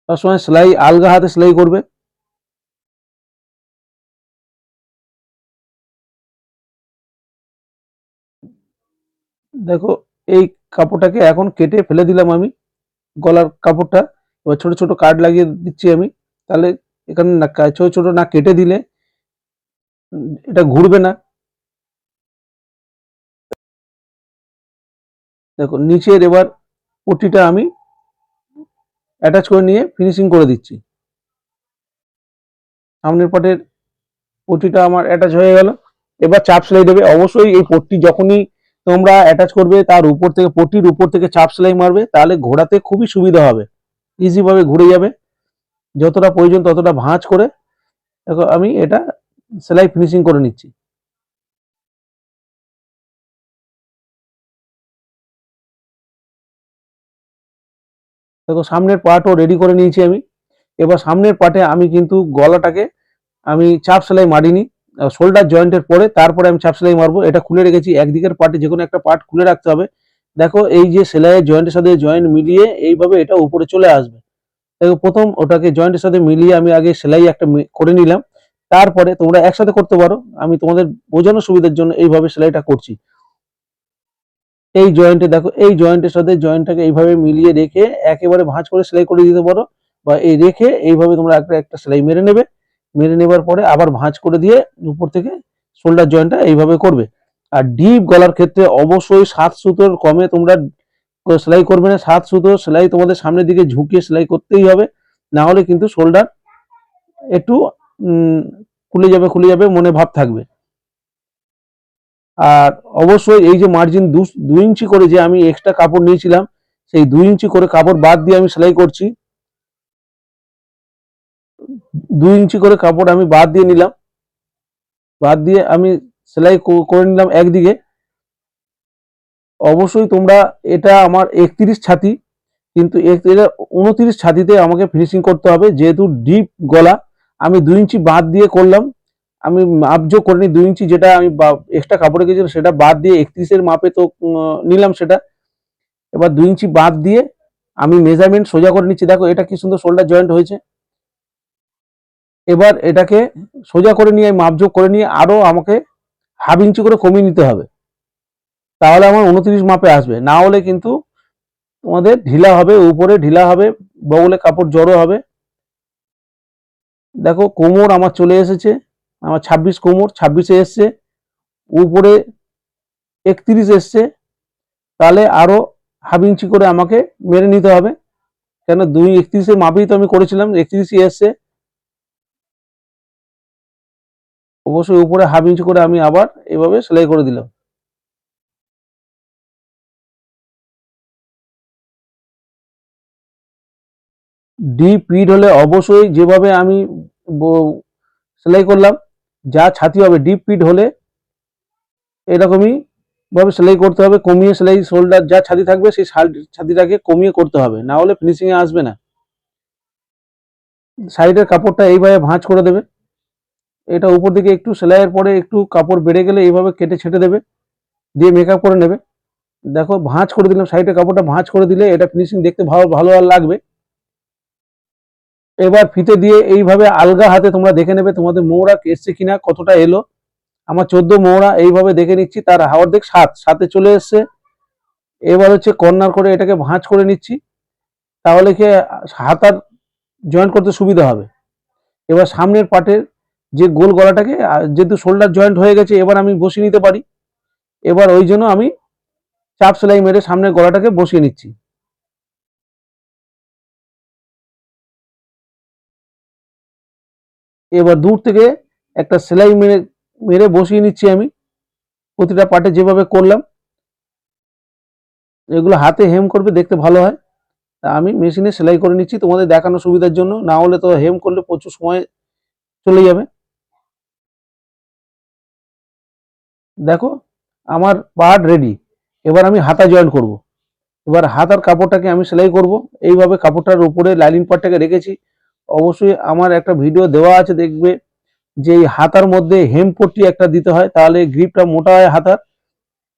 সবসময় সেলাই আলগা হাতে সেলাই করবে। দেখো এই কাপড়টাকে এখন কেটে ফেলে দিলাম আমি, গলার কাপড়টা। এবার ছোট ছোট কাট লাগিয়ে দিচ্ছি আমি, তাহলে এখানে ছোট ছোট না কেটে দিলে এটা ঘুরবে না। দেখো নিচের এবার পট্টিটা আমি অ্যাটাচ করে নিয়ে ফিনিশিং করে দিচ্ছি। সামনের পাটের পট্টিটা আমার অ্যাটাচ হয়ে গেল। এবার চাপ সেলাই দেবে। অবশ্যই এই পট্টি যখনই তোমরা অ্যাটাচ করবে তার উপর থেকে, পট্টির উপর থেকে চাপ সেলাই মারবে, তাহলে ঘোরাতে খুবই সুবিধা হবে, ইজি ভাবে ঘুরে যাবে। যতটা প্রয়োজন ততটা ভাঁজ করে দেখো আমি এটা সেলাই ফিনিশিং করে নিচ্ছি। দেখো সামনের পার্টও রেডি করে নিয়েছি আমি। এবার সামনের পার্টে আমি কিন্তু গলাটাকে আমি চাপ সেলাই মারিনি, শোল্ডার জয়েন্টের পরে তারপরে আমি চাপ সেলাই মারবো। এটা খুলে রেখেছি, একদিকের পার্টে যে কোনো একটা পার্ট খুলে রাখতে হবে। দেখো এই যে সেলাইয়ের জয়েন্টের সাথে জয়েন্ট মিলিয়ে এইভাবে এটা উপরে চলে আসবে। দেখো প্রথম ওটাকে জয়েন্টের সাথে মিলিয়ে আমি আগে সেলাই একটা করে নিলাম, তারপরে তোমরা একসাথে করতে পারো, আমি তোমাদের বোঝানোর সুবিধার জন্য এইভাবে সেলাইটা করছি। এই জয়েন্টে দেখো, এই জয়েন্টের সাথে জয়েন্টটাকে এইভাবে মিলিয়ে রেখে একেবারে ভাঁজ করে সেলাই করে দিতে পারো, বা এই রেখে এইভাবে তোমরা একটা একটা সেলাই মেরে নেবে। মেরে নেবার পরে আবার ভাঁজ করে দিয়ে উপর থেকে শোল্ডার জয়েন্টটা এইভাবে করবে। আর ডিপ গলার ক্ষেত্রে অবশ্যই 7 সুতোর কমে তোমরা সেলাই করবে না। 7 সুতো সেলাই তোমাদের সামনের দিকে ঝুঁকিয়ে সেলাই করতেই হবে, না হলে কিন্তু শোল্ডার একটু খুলে যাবে মনে ভাব থাকবে। আর অবশ্যই এই যে মার্জিন 2 ইঞ্চি করে যে আমি এক্সট্রা কাপড় নিয়েছিলাম, সেই 2 ইঞ্চি করে কাপড় বাদ দিয়ে আমি সেলাই করছি। 2 ইঞ্চি করে কাপড় আমি বাদ দিয়ে নিলাম, বাদ দিয়ে আমি সেলাই করে নিলাম একদিকে। অবশ্যই তোমরা, এটা আমার 31 ছাতি, কিন্তু এটা 29 ছাতিতে আমাকে ফিনিশিং করতে হবে, যেহেতু ডিপ গলা। আমি 2 ইঞ্চি বাদ দিয়ে করলাম, আমি মাপজোক করিনি। 2 ইঞ্চি যেটা আমি এক্সট্রা কাপড়ে গেছিল সেটা বাদ দিয়ে 31-এর মাপে তো নিলাম সেটা। এবার 2 ইঞ্চি বাদ দিয়ে আমি মেজারমেন্ট সোজা করে নিচ্ছি। দেখো এটা কি সুন্দর শোল্ডার জয়েন্ট হয়েছে। এবার এটাকে সোজা করে নিয়ে মাপজোক করে নিয়ে আরো আমাকে 1/2 ইঞ্চি করে কমিয়ে নিতে হবে, তাহলে আমার 29 মাপে আসবে। না হলে কিন্তু তোমাদের ঢিলা হবে, উপরে ঢিলা হবে, বগলে কাপড় জড়ো হবে। দেখো কোমর আমার চলে এসেছে, আমার 26 কোমর, 26-এ এসছে, উপরে 31 এসছে, তাহলে আরো 1/2 ইঞ্চি করে আমাকে মেরে নিতে হবে। কেন 31-এর মাপেই তো আমি করেছিলাম, 31-ই এসছে। অবশ্যই উপরে 1/2 ইঞ্চি করে আমি আবার এভাবে সেলাই করে দিলাম। ডিপ পিট হলে অবশ্যই যেভাবে আমি সেলাই করলাম, যা ছাতি হবে ডিপ পিট হলে এরকমই ভাবে সেলাই করতে হবে। কমিয়ে সেলাই, শোল্ডার যা ছাতি থাকবে সেই ছাতিটাকে কমিয়ে করতে হবে, না হলে ফিনিশিং এ আসবে না। সাইডের কাপড়টা এইভাবে ভাঁজ করে দেবে। এটা উপর দিকে একটু সেলাইয়ের পরে একটু কাপড় বেড়ে গেলে এইভাবে কেটে ছেটে দেবে, দিয়ে মেকআপ করে নেবে। দেখো ভাঁজ করে দিলাম, সাইডের কাপড়টা ভাঁজ করে দিলে এটা ফিনিশিং দেখতে ভালো ভালো আর লাগবে। এবার ফিতে দিয়ে এইভাবে আলগা হাতে তোমরা দেখে নেবে তোমাদের মোহরা এসছে কিনা, কতটা এলো। আমার 14 মোহরা এইভাবে দেখে নিচ্ছি, তার হাওয়ার দিক 7 চলে এসছে। এবার হচ্ছে কর্নার করে এটাকে ভাঁজ করে নিচ্ছি, তাহলে কি হাতার জয়েন্ট করতে সুবিধা হবে। এবার সামনের পাটের যে গোল গলাটাকে, যেহেতু শোল্ডার জয়েন্ট হয়ে গেছে, এবার আমি বসিয়ে নিতে পারি। এবার ওই জন্য আমি চাপ সেলাই মেরে সামনের গলাটাকে বসিয়ে নিচ্ছি। এবার দূর থেকে একটা সেলাই মেরে মেরে বসিয়ে নিচ্ছি আমি, প্রতিটা পার্টে যেভাবে করলাম। এগুলো হাতে হেম করবে, দেখতে ভালো হয়। আমি মেশিনে সেলাই করে নিচ্ছি তোমাদের দেখানো সুবিধার জন্য, না হলে তো হেম করলে প্রচুর সময় চলে যাবে। দেখো আমার পার্ট রেডি। এবার আমি হাতা জয়েন করব। এবার হাতার কাপড়টাকে আমি সেলাই করব। এইভাবে কাপড়টার উপরে লাইনিং পার্টটাকে রেখেছি। অবশ্যই আমার একটা ভিডিও দেওয়া আছে, দেখবে যে এই হাতার মধ্যে হেম পট্টি একটা দিতে হয়, তাহলে গ্রিপটা মোটা হয় হাতার।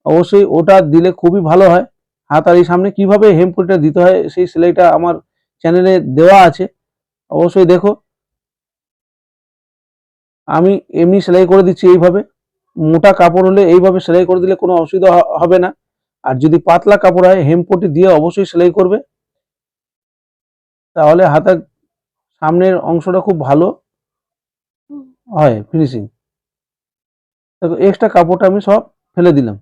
অবশ্যই ওটা দিলে খুবই ভালো হয়। হাত আর এই সামনে কিভাবে হেমপুরিটা দিতে হয় সেই সেলাইটা আমার চ্যানেলে দেওয়া আছে, অবশ্যই দেখো। আমি এমনি সেলাই করে দিচ্ছি এইভাবে। মোটা কাপড় হলে এইভাবে সেলাই করে দিলে কোনো অসুবিধা হবে না। আর যদি পাতলা কাপড় হয় হেমপটি দিয়ে অবশ্যই সেলাই করবে, তাহলে হাতের সামনের অংশটা খুব ভালো হয় ফিনিশিং। দেখো এক্সট্রা কাপড়টা আমি সব ফেলে দিলাম।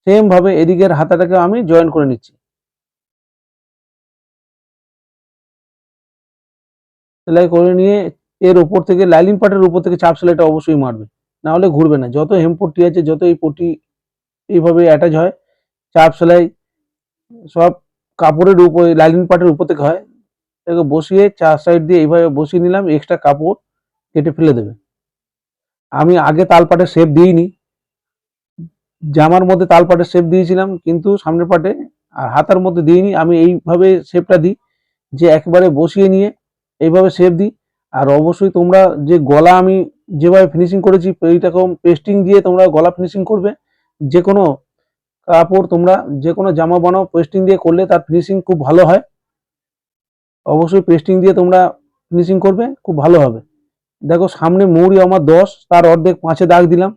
সেম ভাবে এদিকের হাতাটাকে আমি জয়েন করে নিচ্ছি। সেলাই করে নিয়ে এর উপর থেকে লাইলিং পার্টের উপর থেকে চাপ সেলাইটা অবশ্যই মারবে, না হলে ঘুরবে না। যত হেমপট্টি আছে, যত এই পট্টি এইভাবে অ্যাটাচ হয়, চাপ সেলাই সব কাপড়ের উপর লাইলিং পার্টের উপর থেকে হয়। এটাকে বসিয়ে চার সাইড দিয়ে এইভাবে বসিয়ে নিলাম, এক্সট্রা কাপড় কেটে ফেলে দেবে। আমি আগে তালপাটের শেপ দিইনি, জামার মধ্যে তালপাটের শেপ দিয়েছিলাম কিন্তু সামনের পাটে, আর হাতার মধ্যে দিইনি। আমি এইভাবে শেপটা দিই, যে একেবারে বসিয়ে নিয়ে এইভাবে শেপ দিই। আর অবশ্যই তোমরা যে গলা আমি যেভাবে ফিনিশিং করেছি এইরকম পেস্টিং দিয়ে তোমরা গলা ফিনিশিং করবে। যে কোনো কাপড় তোমরা যে কোনো জামা বানাও পেস্টিং দিয়ে করলে তার ফিনিশিং খুব ভালো হয়। অবশ্যই পেস্টিং দিয়ে তোমরা ফিনিশিং করবে, খুব ভালো হবে। দেখো সামনে মৌরি আমার 10, তার অর্ধেক 5-এ দাগ দিলাম।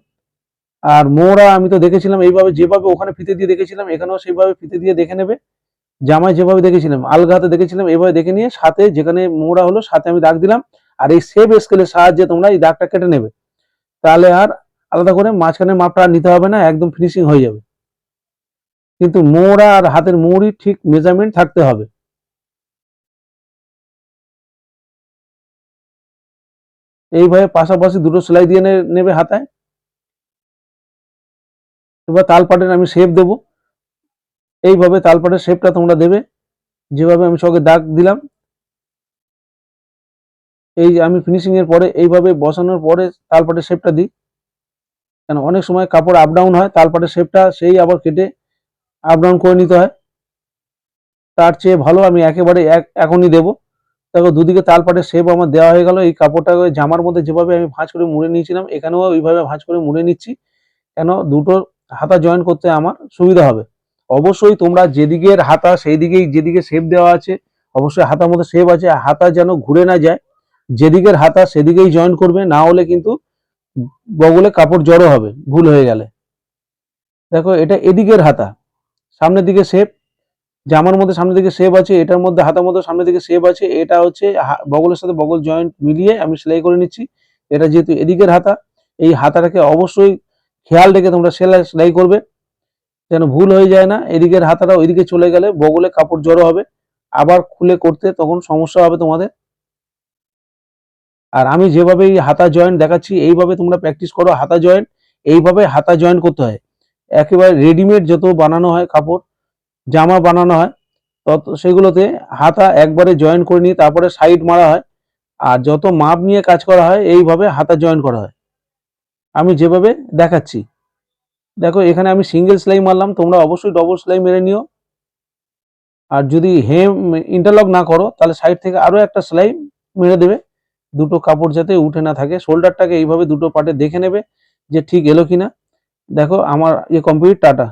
আর মোড়া আমি তো দেখেছিলাম এইভাবে, যেভাবে ওখানে ফিতে দিয়ে দেখেছিলাম এখানেও সেইভাবে ফিতে দিয়ে দেখে নেবে। জামায় যেভাবে দেখেছিলাম আলগাতে দেখেছিলাম এইভাবে দেখে নিয়ে সাথে যেখানে মোড়া হলো সাথে আমি দাগ দিলাম। আর এই সেভ স্কেলের সাহায্যে তোমরা এই দাগটা কেটে নেবে, তাহলে আর আলাদা করে মাঝখানে মাপটা আর নিতে হবে না, একদম ফিনিশিং হয়ে যাবে। কিন্তু মোড়া আর হাতের মোড়ই ঠিক মেজারমেন্ট থাকতে হবে। এইভাবে পাশাপাশি দুটো সেলাই দিয়ে নেবে হাতায়। এবার তালপাটের আমি শেপ দেবো, এইভাবে তালপাটের শেপটা তোমরা দেবে যেভাবে আমি সঙ্গে দাগ দিলাম। এই যে আমি ফিনিশিং এর পরে এইভাবে বসানোর পরে তালপাটের শেপটা দিই, কেন অনেক সময় কাপড় আপ ডাউন হয়, তালপাটের শেপটা সেই আবার কেটে আপ ডাউন করে নিতে হয়। তার চেয়ে ভালো আমি একেবারে এখনই দেবো। দেখো দুদিকে তালপাটের শেপ আমার দেওয়া হয়ে গেল। এই কাপড়টাকে জামার মধ্যে যেভাবে আমি ভাঁজ করে মুড়ে নিয়েছিলাম এখানেও ওইভাবে ভাঁজ করে মুড়ে নিচ্ছি, কেন দুটো হাতা জয়েন করতে আমার সুবিধা হবে। অবশ্যই তোমরা যেদিকের হাতা সেই দিকেই, যেদিকে শেপ দেওয়া আছে অবশ্যই হাতার মধ্যে শেপ আছে, হাতা যেন ঘুরে না যায়। যেদিকের হাতা সেদিকেই জয়েন করবে, না হলে কিন্তু বগলে কাপড় জড়ো হবে ভুল হয়ে গেলে। দেখো এটা এদিকের হাতা, সামনের দিকে শেপ, জামার মধ্যে সামনের দিকে শেপ আছে, এটার মধ্যে হাতার মধ্যে সামনের দিকে শেপ আছে। এটা হচ্ছে বগলের সাথে বগল জয়েন্ট মিলিয়ে আমি সেলাই করে নিচ্ছি। এটা যেহেতু এদিকের হাতা, এই হাতাটাকে অবশ্যই খেয়াল রেখে তোমরা সেলাই করবে, যেন ভুল হয়ে যায় না। এদিকের হাতাটা ওইদিকে চলে গেলে বগলে কাপড় জড়ো হবে, আবার খুলে করতে তখন সমস্যা হবে তোমাদের। আর আমি যেভাবে এই হাতা জয়েন্ট দেখাচ্ছি এইভাবে তোমরা প্র্যাকটিস করো। হাতা জয়েন্ট এইভাবে হাতা জয়েন্ট করতে হয়। একেবারে রেডিমেড যত বানানো হয় কাপড়, জামা বানানো হয়, তত সেগুলোতে হাতা একবারে জয়েন করে নিয়ে তারপরে সাইড মারা হয়। আর যত মাপ নিয়ে কাজ করা হয় এইভাবে হাতা জয়েন করা হয় আমি যেভাবে দেখাচ্ছি। দেখো এখানে আমি সিঙ্গেল সেলাই মারলাম, তোমরা অবশ্যই ডবল সেলাই মেরে নিও। আর যদি হেম ইন্টারলক না করো তাহলে সাইড থেকে আরো একটা সেলাই মেরে দেবে, দুটো কাপড় যাতে উঠে না থাকে। শোল্ডারটাকে এইভাবে দুটো পার্টে দেখে নেবে যে ঠিক এলো কিনা। দেখো আমার কমপ্লিট। টাটা।